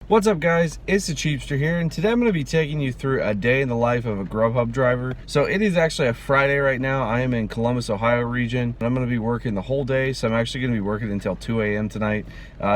What's up guys, it's the Cheapster here, and today I'm going to be taking you through a day in the life of a Grubhub driver. So it is actually a Friday right now. I am in Columbus, Ohio region, and I'm going to be working the whole day. So I'm actually going to be working until 2 a.m. tonight,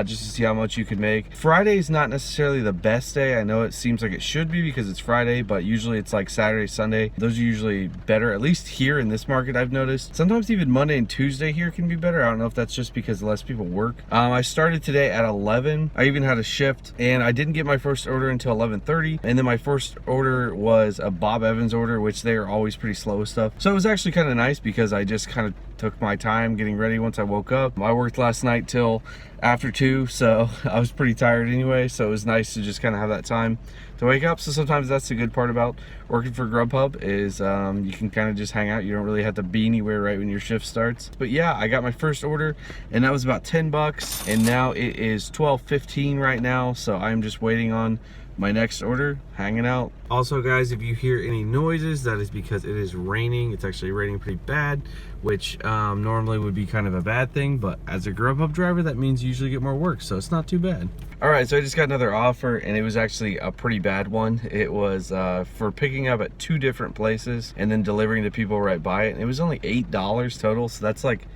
just to see how much you can make. Friday is not necessarily the best day. I know it seems like it should be because it's Friday, but usually it's like Saturday, Sunday. Those are usually better, at least here in this market I've noticed. Sometimes even Monday and Tuesday here can be better. I don't know if that's just because less people work. I started today at 11. I even had a shift, and I didn't get my first order until 11:30, and then my first order was a Bob Evans order, which they are always pretty slow with stuff. So it was actually kind of nice because I just kind of took my time getting ready once I woke up. I worked last night till after 2, so I was pretty tired anyway, so it was nice to just kind of have that time to wake up. So sometimes that's the good part about working for Grubhub is you can kind of just hang out. You don't really have to be anywhere right when your shift starts. But yeah, I got my first order and that was about 10 bucks, and now it is 12:15 right now, so I'm just waiting on my next order, hanging out. Also guys, if you hear any noises, that is because it is raining. It's actually raining pretty bad, which normally would be kind of a bad thing, but as a Grubhub driver, that means you usually get more work, so it's not too bad. All right, so I just got another offer, and it was actually a pretty bad one. It was for picking up at 2 different places and then delivering to people right by it. And it was only $8 total, so that's like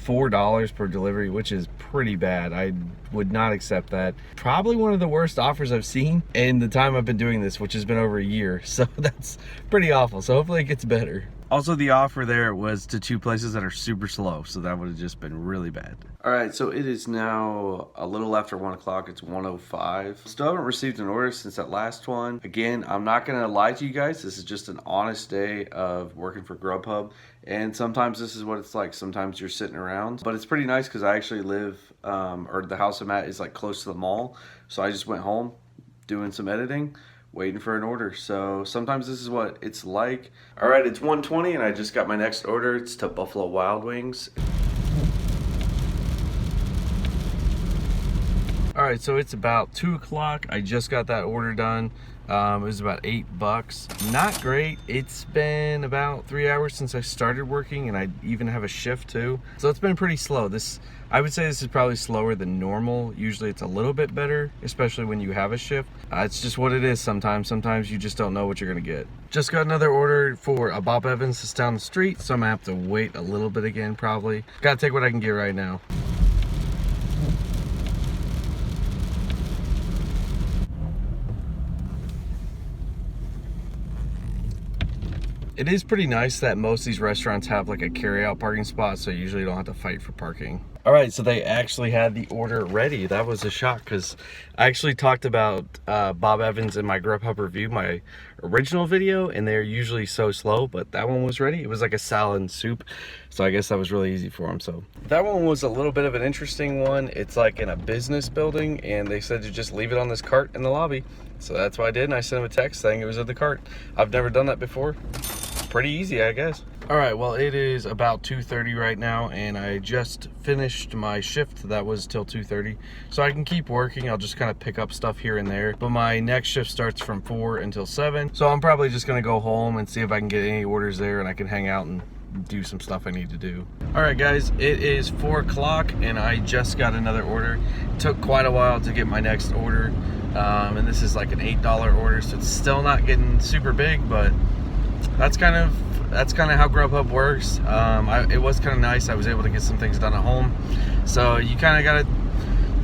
$4 per delivery, which is pretty bad. I would not accept that. Probably one of the worst offers I've seen in the time I've been doing this, which has been over a year. So that's pretty awful. So hopefully it gets better. Also, the offer there was to 2 places that are super slow, so that would have just been really bad. All right, so it is now a little after 1 o'clock. It's 1:05. Still haven't received an order since that last one. Again, I'm not gonna lie to you guys. This is just an honest day of working for Grubhub, and sometimes this is what it's like. Sometimes you're sitting around, but it's pretty nice because I actually live, or the house I'm at is like close to the mall. So I just went home, doing some editing, waiting for an order. So sometimes this is what it's like. All right, it's 1:20 and I just got my next order. It's to Buffalo Wild Wings. All right, so it's about 2 o'clock. I just got that order done. It was about $8. Not great. It's been about 3 hours since I started working, and I even have a shift too. So it's been pretty slow. I would say this is probably slower than normal. Usually it's a little bit better, especially when you have a shift. It's just what it is sometimes. Sometimes you just don't know what you're gonna get. Just got another order for a Bob Evans that's down the street, so I'm gonna have to wait a little bit again probably. Gotta take what I can get right now. It is pretty nice that most of these restaurants have like a carry-out parking spot, so you usually don't have to fight for parking. All right, so they actually had the order ready. That was a shock because I actually talked about Bob Evans in my Grubhub review, my original video, and they're usually so slow, but that one was ready. It was like a salad and soup, so I guess that was really easy for them. So that one was a little bit of an interesting one. It's like in a business building, and they said to just leave it on this cart in the lobby. So that's what I did, and I sent them a text saying it was at the cart. I've never done that before. Pretty easy, I guess. All right, well, it is about 2:30 right now, and I just finished my shift. That was till 2:30, so I can keep working. I'll just kind of pick up stuff here and there, but my next shift starts from 4 until 7, so I'm probably just gonna go home and see if I can get any orders there, and I can hang out and do some stuff I need to do. All right guys, it is 4 o'clock and I just got another order. It took quite a while to get my next order, and this is like an $8 order, so it's still not getting super big, but that's kind of how Grubhub works. It was kind of nice. I was able to get some things done at home, so you kind of gotta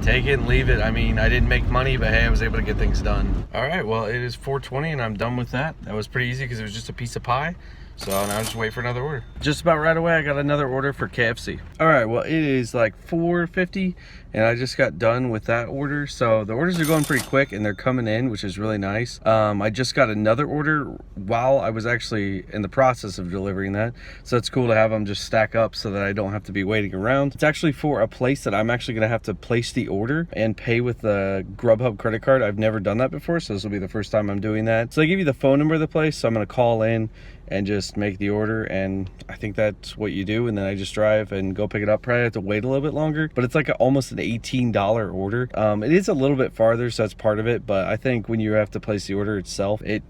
take it and leave it. I mean, I didn't make money, but hey, I was able to get things done. All right, well, it is 4:20 and I'm done with that. That was pretty easy because it was just a piece of pie. So now I just wait for another order. Just about right away, I got another order for KFC. All right, well, it is like 4:50 and I just got done with that order. So the orders are going pretty quick and they're coming in, which is really nice. I just got another order while I was actually in the process of delivering that. So it's cool to have them just stack up so that I don't have to be waiting around. It's actually for a place that I'm actually gonna have to place the order and pay with the Grubhub credit card. I've never done that before, so this will be the first time I'm doing that. So they give you the phone number of the place, so I'm gonna call in and just make the order, and I think that's what you do, and then I just drive and go pick it up. Probably have to wait a little bit longer, but it's like almost an $18 order. It is a little bit farther, so that's part of it, but I think when you have to place the order itself, it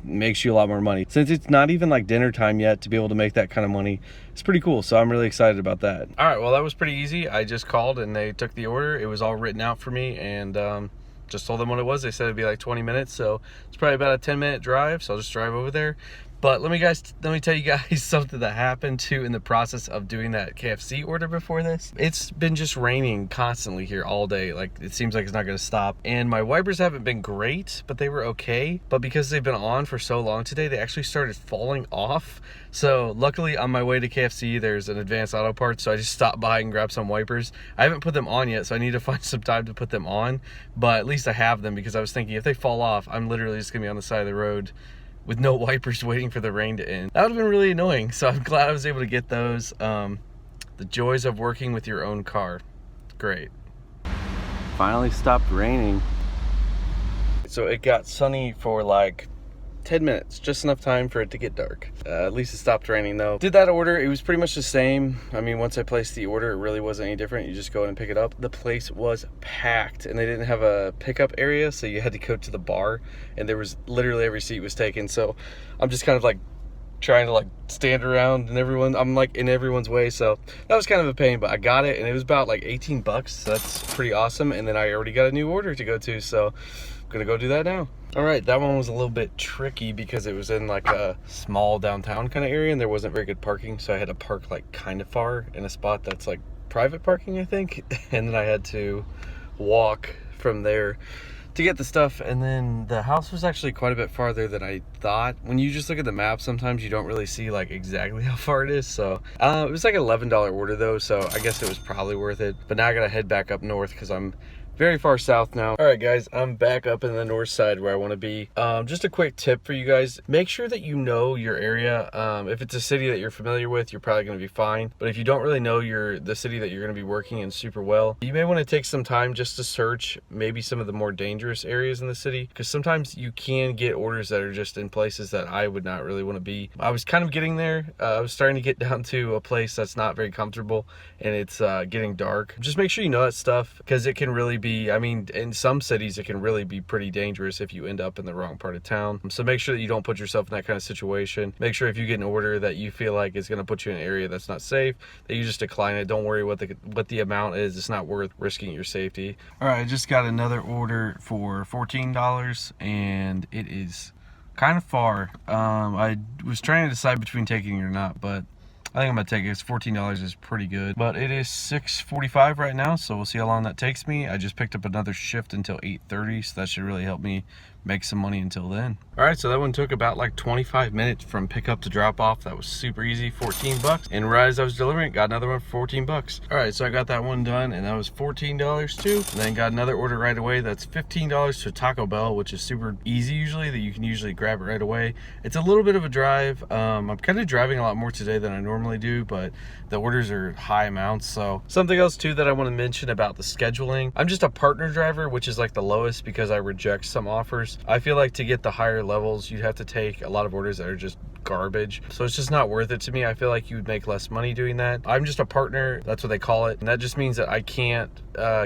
makes you a lot more money. Since it's not even like dinner time yet, to be able to make that kind of money, it's pretty cool. So I'm really excited about that. All right, well, that was pretty easy. I just called and they took the order. It was all written out for me, and just told them what it was. They said it'd be like 20 minutes, so it's probably about a 10-minute drive, so I'll just drive over there. But let me tell you guys something that happened too in the process of doing that KFC order before this. It's been just raining constantly here all day. Like, it seems like it's not gonna stop. And my wipers haven't been great, but they were okay. But because they've been on for so long today, they actually started falling off. So luckily on my way to KFC, there's an Advanced Auto Parts, so I just stopped by and grabbed some wipers. I haven't put them on yet, so I need to find some time to put them on. But at least I have them, because I was thinking if they fall off, I'm literally just gonna be on the side of the road with no wipers waiting for the rain to end. That would have been really annoying, so I'm glad I was able to get those. The joys of working with your own car. Great. Finally stopped raining. So it got sunny for like 10 minutes, just enough time for it to get dark. At least it stopped raining though. Did that order, it was pretty much the same. I mean, once I placed the order, it really wasn't any different. You just go in and pick it up. The place was packed and they didn't have a pickup area, so you had to go to the bar, and there was literally every seat was taken. So I'm just kind of like trying to like stand around, and I'm like in everyone's way, so that was kind of a pain, but I got it, and it was about like 18 bucks, so that's pretty awesome. And then I already got a new order to go to, so I'm gonna go do that now. All right, that one was a little bit tricky because it was in like a small downtown kind of area, and there wasn't very good parking, so I had to park like kind of far in a spot that's like private parking, I think. And then I had to walk from there to get the stuff, and then the house was actually quite a bit farther than I thought. When you just look at the map, sometimes you don't really see like exactly how far it is. So it was like an $11 order though, so I guess it was probably worth it. But now I gotta head back up north because I'm very far south now. All right guys, I'm back up in the north side where I want to be. Just a quick tip for you guys: make sure that you know your area. If it's a city that you're familiar with, you're probably going to be fine. But if you don't really know the city that you're going to be working in super well, you may want to take some time just to search maybe some of the more dangerous areas in the city, because sometimes you can get orders that are just in places that I would not really want to be. I was kind of getting there. I was starting to get down to a place that's not very comfortable, and it's getting dark. Just make sure you know that stuff, because it can really be, I mean, in some cities it can really be pretty dangerous if you end up in the wrong part of town. So make sure that you don't put yourself in that kind of situation. Make sure if you get an order that you feel like is going to put you in an area that's not safe, that you just decline it. Don't worry what the amount is. It's not worth risking your safety. All right, I just got another order for $14, and it is kind of far. I was trying to decide between taking it or not, but I think I'm gonna take it. It's $14 is pretty good, but it is 6:45 right now, so we'll see how long that takes me. I just picked up another shift until 8:30, so that should really help me make some money until then. All right, so that one took about like 25 minutes from pickup to drop off. That was super easy, 14 bucks. And right as I was delivering it, got another one for 14 bucks. All right, so I got that one done, and that was $14 too. And then got another order right away. That's $15 to Taco Bell, which is super easy usually, that you can usually grab it right away. It's a little bit of a drive. I'm kind of driving a lot more today than I normally do, but the orders are high amounts. So something else too that I want to mention about the scheduling: I'm just a partner driver, which is like the lowest because I reject some offers. I feel like to get the higher levels, you'd have to take a lot of orders that are just garbage, so it's just not worth it to me. I feel like you would make less money doing that. I'm just a partner, that's what they call it, and that just means that I can't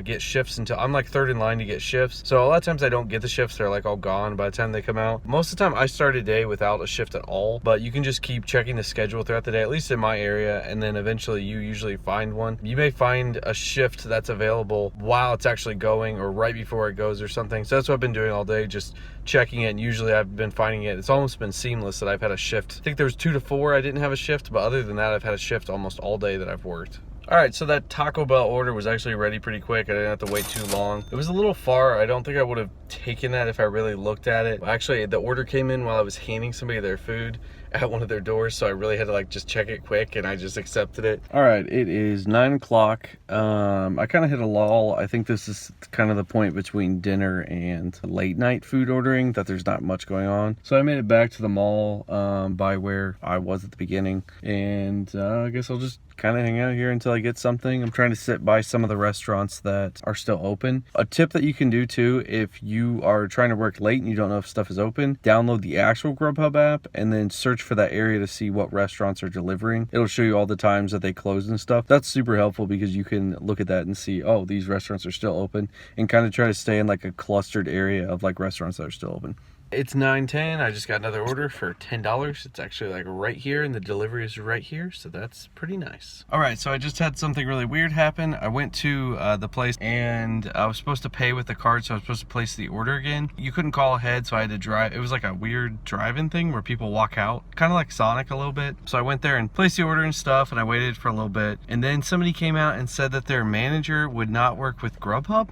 get shifts until I'm like third in line to get shifts. So a lot of times I don't get the shifts. They're like all gone by the time they come out. Most of the time I start a day without a shift at all, but you can just keep checking the schedule throughout the day, at least in my area, and then eventually you usually find one. You may find a shift that's available while it's actually going, or right before it goes or something. So that's what I've been doing all day, just checking it, and usually I've been finding it. It's almost been seamless that I've had a shift. I think there was 2 to 4 I didn't have a shift, but other than that I've had a shift almost all day that I've worked. All right, so that Taco Bell order was actually ready pretty quick. I didn't have to wait too long. It was a little far. I don't think I would have taken that if I really looked at it. Actually, the order came in while I was handing somebody their food at one of their doors, so I really had to like just check it quick, and I just accepted it. All right, it is 9 o'clock. I kind of hit a lull. I think this is kind of the point between dinner and late night food ordering, that there's not much going on. So I made it back to the mall by where I was at the beginning, and I guess I'll just kind of hang out here until I get something. I'm trying to sit by some of the restaurants that are still open. A tip that you can do too, if you are trying to work late and you don't know if stuff is open, download the actual Grubhub app and then search for that area to see what restaurants are delivering. It'll show you all the times that they close and stuff. That's super helpful because you can look at that and see, oh, these restaurants are still open, and kind of try to stay in like a clustered area of like restaurants that are still open. It's 9:10. I just got another order for $10. It's actually like right here, and the delivery is right here, so that's pretty nice. All right, so I just had something really weird happen. I went to the place, and I was supposed to pay with the card, so I was supposed to place the order again. You couldn't call ahead, so I had to drive. It was like a weird drive-in thing where people walk out, kind of like Sonic a little bit. So I went there and placed the order and stuff, and I waited for a little bit, and then somebody came out and said that their manager would not work with Grubhub.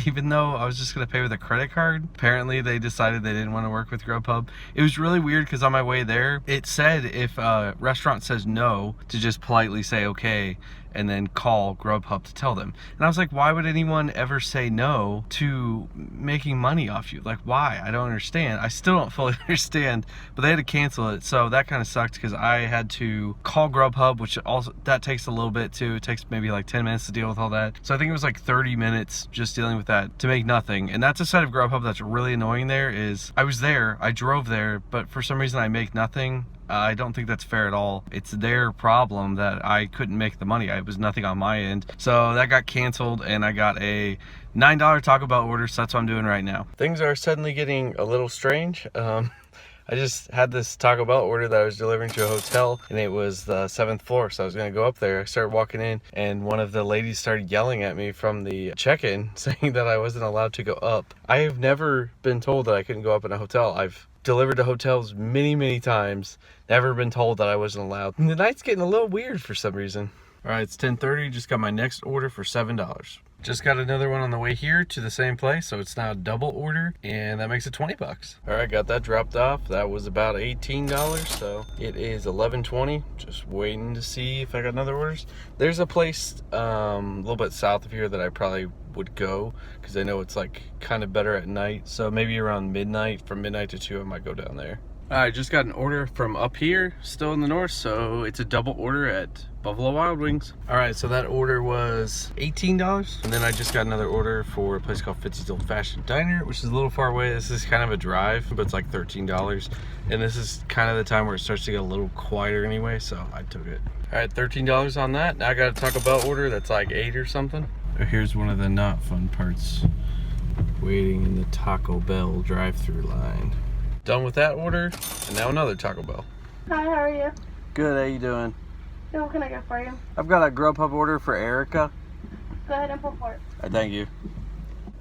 Even though I was just gonna pay with a credit card. Apparently they decided they didn't want to work with Grubhub. It was really weird because on my way there, it said if a restaurant says no, to just politely say okay, and then call Grubhub to tell them. And I was like, why would anyone ever say no to making money off you? Like, why? I don't understand. I still don't fully understand, but they had to cancel it. So that kind of sucked because I had to call Grubhub, which also, that takes a little bit too. It takes maybe like 10 minutes to deal with all that. So I think it was like 30 minutes just dealing with that to make nothing. And that's a side of Grubhub that's really annoying there is I was there, I drove there, but for some reason I make nothing. I don't think that's fair at all. It's their problem that I couldn't make the money. It was nothing on my end. So that got canceled and I got a $9 Taco Bell order, so that's what I'm doing right now. Things are suddenly getting a little strange. I just had this Taco Bell order that I was delivering to a hotel, and it was the 7th floor, so I was gonna go up there. I started walking in, and one of the ladies started yelling at me from the check-in, saying that I wasn't allowed to go up. I have never been told that I couldn't go up in a hotel. I've delivered to hotels many times, never been told that I wasn't allowed. And the night's getting a little weird for some reason. All right, it's 10:30, just got my next order for $7. Just got another one on the way here to the same place, so it's now a double order, and that makes it 20 bucks. All right, got that dropped off. That was about $18, so it is 11:20. Just waiting to see if I got another orders. There's a place a little bit south of here that I probably would go because I know it's like kind of better at night. So maybe around midnight, from midnight to 2, I might go down there. I just got an order from up here, still in the north, so it's a double order at Buffalo Wild Wings. All right, so that order was $18, and then I just got another order for a place called Fitzy's Old Fashioned Diner, which is a little far away. This is kind of a drive, but it's like $13, and this is kind of the time where it starts to get a little quieter anyway, so I took it. All right, $13 on that. Now I got a Taco Bell order that's like 8 or something. Here's one of the not fun parts, waiting in the Taco Bell drive-thru line. Done with that order, and now another Taco Bell. Hi, how are you? Good, how you doing? Good, what can I get for you? I've got a Grubhub order for Erica. Go ahead and pull for it. All right, thank you.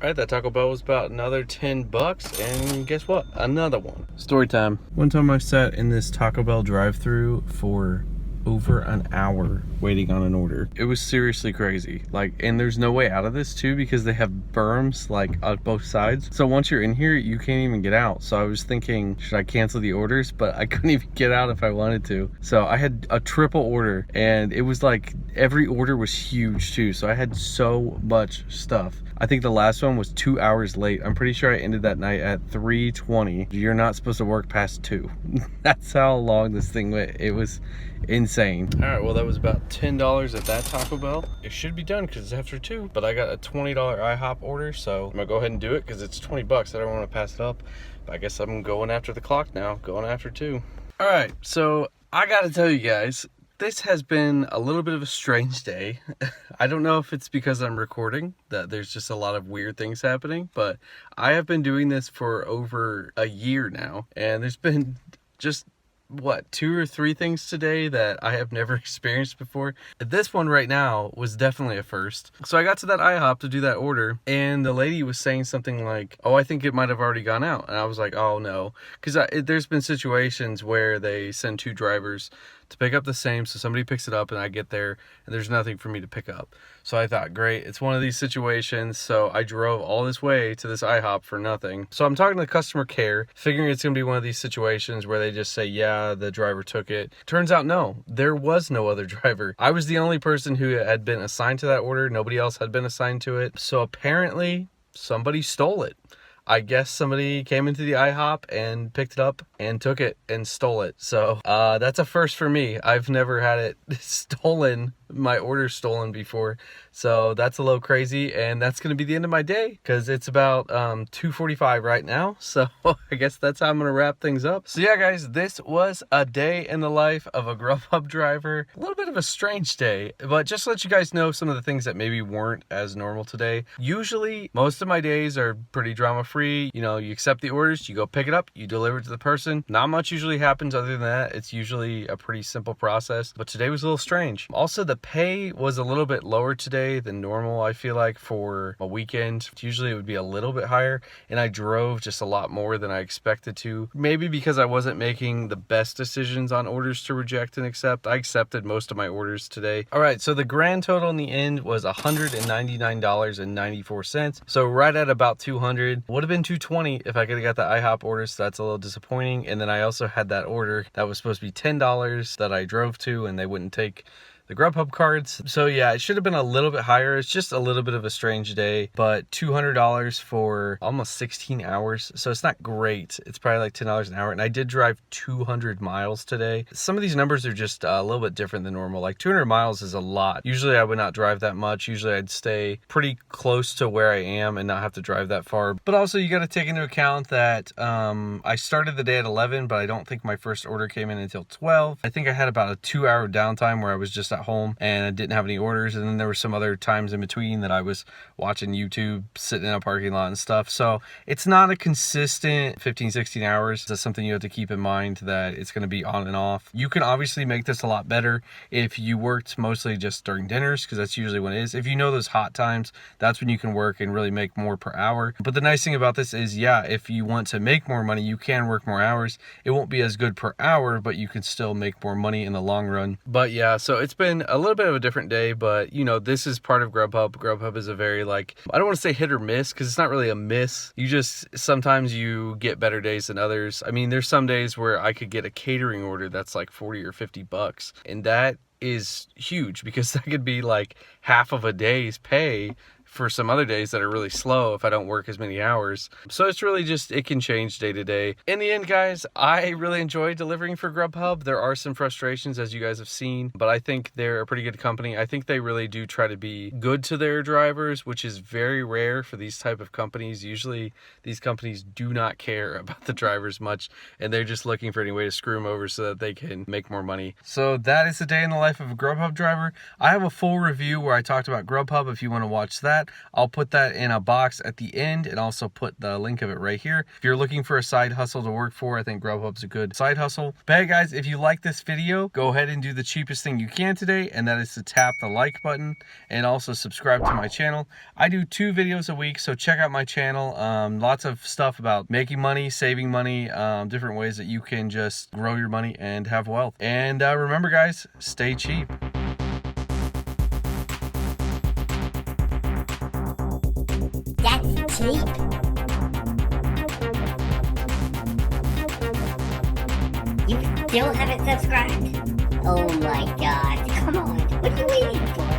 All right, that Taco Bell was about another 10 bucks, and guess what? Another one. Story time. One time I sat in this Taco Bell drive-thru for over an hour waiting on an order. It was seriously crazy. Like, and there's no way out of this too because they have berms like on both sides. So once you're in here, you can't even get out. So I was thinking, should I cancel the orders? But I couldn't even get out if I wanted to. So I had a triple order, and it was like every order was huge too. So I had so much stuff. I think the last one was 2 hours late. I'm pretty sure I ended that night at 3:20. You're not supposed to work past 2. That's how long this thing went. It was insane. All right, well, that was about $10 at that Taco Bell. It should be done because it's after 2, but I got a $20 IHOP order, so I'm gonna go ahead and do it because it's 20 bucks. I don't want to pass it up, but I guess I'm going after the clock now, going after 2. All right, so I gotta tell you guys, this has been a little bit of a strange day. I don't know if it's because I'm recording, that there's just a lot of weird things happening, but I have been doing this for over a year now, and there's been just, what, 2 or 3 things today that I have never experienced before. This one right now was definitely a first. So I got to that IHOP to do that order, and the lady was saying something like, oh, I think it might have already gone out. And I was like, oh no, because there's been situations where they send 2 drivers to pick up the same, so somebody picks it up and I get there and there's nothing for me to pick up. So I thought, great, it's one of these situations. So I drove all this way to this IHOP for nothing. So I'm talking to customer care, figuring it's gonna be one of these situations where they just say, yeah, the driver took it. Turns out, no, there was no other driver. I was the only person who had been assigned to that order. Nobody else had been assigned to it. So apparently somebody stole it. I guess somebody came into the IHOP and picked it up and took it and stole it. So that's a first for me. I've never had it stolen my order stolen before. So that's a little crazy, and that's going to be the end of my day because it's about 2:45 right now. So I guess that's how I'm going to wrap things up. So yeah, guys, this was a day in the life of a Grubhub driver. A little bit of a strange day, but just to let you guys know some of the things that maybe weren't as normal today. Usually, most of my days are pretty drama-free. You know, you accept the orders, you go pick it up, you deliver it to the person. Not much usually happens other than that. It's usually a pretty simple process, but today was a little strange. Also, the pay was a little bit lower today than normal, I feel like, for a weekend. Usually it would be a little bit higher, and I drove just a lot more than I expected to. Maybe because I wasn't making the best decisions on orders to reject and accept. I accepted most of my orders today. All right, so the grand total in the end was $199.94. So right at about 200. Would have been 220 if I could have got the IHOP order, so that's a little disappointing. And then I also had that order that was supposed to be $10 that I drove to, and they wouldn't take the Grubhub cards. So yeah, it should have been a little bit higher. It's just a little bit of a strange day, but $200 for almost 16 hours. So it's not great. It's probably like $10 an hour. And I did drive 200 miles today. Some of these numbers are just a little bit different than normal. Like 200 miles is a lot. Usually I would not drive that much. Usually I'd stay pretty close to where I am and not have to drive that far. But also you got to take into account that I started the day at 11, but I don't think my first order came in until 12. I think I had about a 2-hour downtime where I was just at home and I didn't have any orders, and then there were some other times in between that I was watching YouTube, sitting in a parking lot and stuff. So it's not a consistent 15-16 hours. That's something you have to keep in mind, that it's going to be on and off. You can obviously make this a lot better if you worked mostly just during dinners, because that's usually when it is. If you know those hot times, that's when you can work and really make more per hour. But the nice thing about this is, yeah, if you want to make more money, you can work more hours. It won't be as good per hour, but you can still make more money in the long run. But yeah, so it's been a little bit of a different day, but you know, this is part of Grubhub. Grubhub is a very, like, I don't want to say hit or miss, because it's not really a miss. You just, sometimes you get better days than others. I mean, there's some days where I could get a catering order that's like 40 or 50 bucks, and that is huge because that could be like half of a day's pay for some other days that are really slow if I don't work as many hours. So it's really just, it can change day to day. In the end, guys, I really enjoy delivering for Grubhub. There are some frustrations, as you guys have seen, but I think they're a pretty good company. I think they really do try to be good to their drivers, which is very rare for these type of companies. Usually these companies do not care about the drivers much, and they're just looking for any way to screw them over so that they can make more money. So that is the day in the life of a Grubhub driver. I have a full review where I talked about Grubhub. If you want to watch that, I'll put that in a box at the end and also put the link of it right here. If you're looking for a side hustle to work for, I think Grubhub's a good side hustle. But hey guys, if you like this video, go ahead and do the cheapest thing you can today, and that is to tap the like button and also subscribe to my channel. I do 2 videos a week, so check out my channel. Lots of stuff about making money, saving money, different ways that you can just grow your money and have wealth. And remember guys, stay cheap. That's cheap. You still haven't subscribed? Oh my god, come on. What are you waiting for?